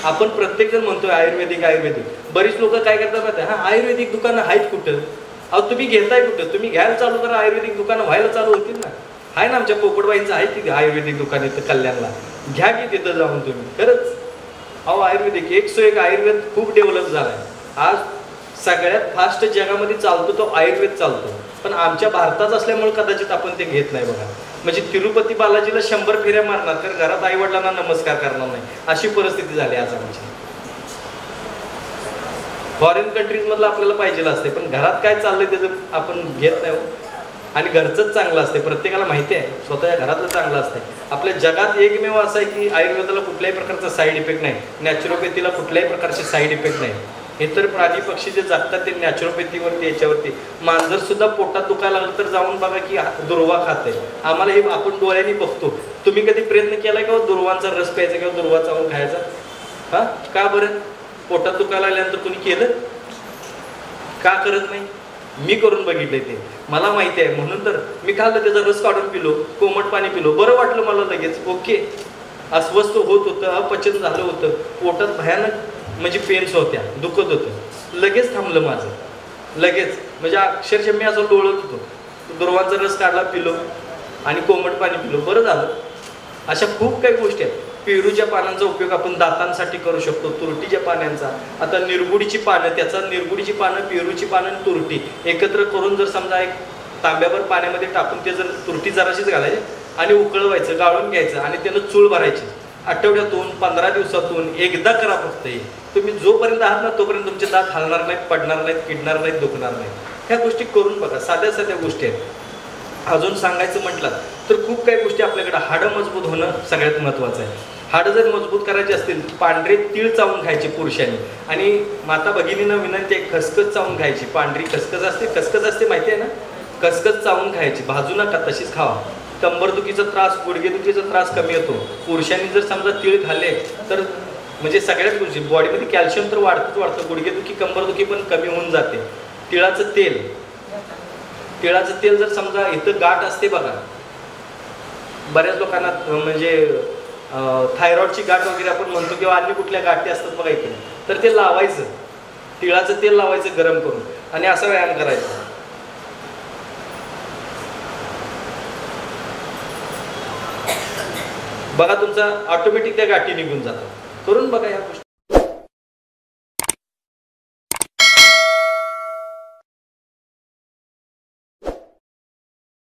आपण प्रत्येक जण म्हणतोय आयुर्वेदिक आयुर्वेदिक, बरीच लोक काय करतात माहिती आहे, हा आयुर्वेदिक दुकानं आहेत कुठं? अहो तुम्ही घेताय कुठं? तुम्ही घ्यायला चालू करा, आयुर्वेदिक दुकानं व्हायला चालू होतील ना. आहे ना, आमच्या पोपटबाईंचं आहे की आयुर्वेदिक दुकान इथं कल्याणला, घ्या की तिथं जाऊन तुम्ही. खरंच अहो आयुर्वेदिक 101 आयुर्वेद खूप डेव्हलप झाला आहे. आज सगळ्यात फास्ट जगामध्ये चालतो तो आयुर्वेद चालतो, पण आमच्या भारतात असल्यामुळे कदाचित आपण ते घेत नाही बघा. म्हणजे तिरुपती बालाजीला 100 फेऱ्या मारणार तर घरात आई वडिलांना नमस्कार करणार नाही, अशी परिस्थिती झाली आज आमची. फॉरेन कंट्रीज मधलं आपल्याला पाहिजे असते, पण घरात काय चाललंय त्याचं आपण घेत नाही. आणि घरचंच चांगलं असते, प्रत्येकाला माहिती आहे स्वतःच्या घरातलं चांगलं असतंय. आपल्या जगात एकमेव असं आहे की आयुर्वेदाला कुठल्याही प्रकारचा साईड इफेक्ट नाही, नॅचरोपॅथीला कुठल्याही प्रकारचे साईड इफेक्ट नाही. इतर प्राणी पक्षी जे जगतात ते नॅचरोपॅथीवरती याच्यावरती. मांजर सुद्धा पोटात दुखायला लागलं तर जाऊन बघा की दुर्वा खाते. आम्हाला हे आपण डोळ्यांनी बघतो. तुम्ही कधी प्रयत्न केलाय का दुर्वांचा रस प्यायचा किंवा दुर्वा चावून खायचा? हा का बरं? पोटात दुखायला आल्यानंतर तुम्ही केलं का? करत नाही. मी करून बघितलंय ते, मला माहिती आहे. म्हणून तर मी खाल्लं, त्याचा रस काढून पिलो, कोमट पाणी पिलो, बरं वाटलं मला लगेच. ओके, अस्वस्थ होत होतं, अपचन झालं होतं, पोटात भयानक म्हणजे पेन्स होत्या, दुखत होतं, लगेच थांबलं माझं. लगेच म्हणजे अक्षरशः मी असं डोळत होतो, दुर्वांचा रस काढला, पिलो आणि कोमट पाणी पिलो, बरं झालं. अशा खूप काही गोष्टी आहेत. पेरूच्या पानांचा उपयोग आपण दातांसाठी करू शकतो, तुरटीच्या पानांचा. आता निरगुडीची पानं, त्याचा निरगुडीची पानं, पेरूची पानं आणि तुरटी एकत्र करून जर समजा एक तांब्याभर पाण्यामध्ये टाकून ते जर तुरटी जराशीच घालायची आणि उकळवायचं, गाळून घ्यायचं आणि त्यानं चूळ भरायची. आठवड्यातून 15 दिवसातून एकदा करा फक्त. हे तुम्ही जोपर्यंत आहात ना तोपर्यंत तुमचे दात हलणार नाहीत, पडणार नाहीत, किडणार नाहीत, दुखणार नाहीत. ह्या गोष्टी करून बघा, साध्या साध्या गोष्टी आहेत. अजून सांगायचं म्हटलं तर खूप काही गोष्टी आपल्याकडे. हाडं मजबूत होणं सगळ्यात महत्त्वाचं आहे. हाडं जर मजबूत करायची असतील, पांढरे तीळ चावून खायचे पुरुषांनी. आणि माता भगिनींना विनंती आहे, खसखस चावून खायची. पांढरी खसखस असते माहिती आहे ना, खसखस चावून खायची, भाजू नका, तशीच खावा. कंबरदुखीचा त्रास, गुडघेदुखीचा त्रास कमी होतो. पुरुषांनी जर समजा तीळ खाल्ले तर म्हणजे सगळ्याच गोष्टी, बॉडीमध्ये कॅल्शियम तर वाढतं, गुडघेदुखी कंबरदुखी पण कमी होऊन जाते. तिळाचं तेल जर समजा इथं गाठ असते बघा, बऱ्याच लोकांना म्हणजे थायरॉइडची गाठ वगैरे आपण म्हणतो किंवा अन्य कुठल्या गाठी असतात बघा इकडे, तर ते लावायचं, तिळाचं तेल लावायचं गरम करून आणि असा व्यायाम करायचा. बघा तुमचा ऑटोमॅटिक त्या गाठी निघून जातात. करून बघा या गोष्टी.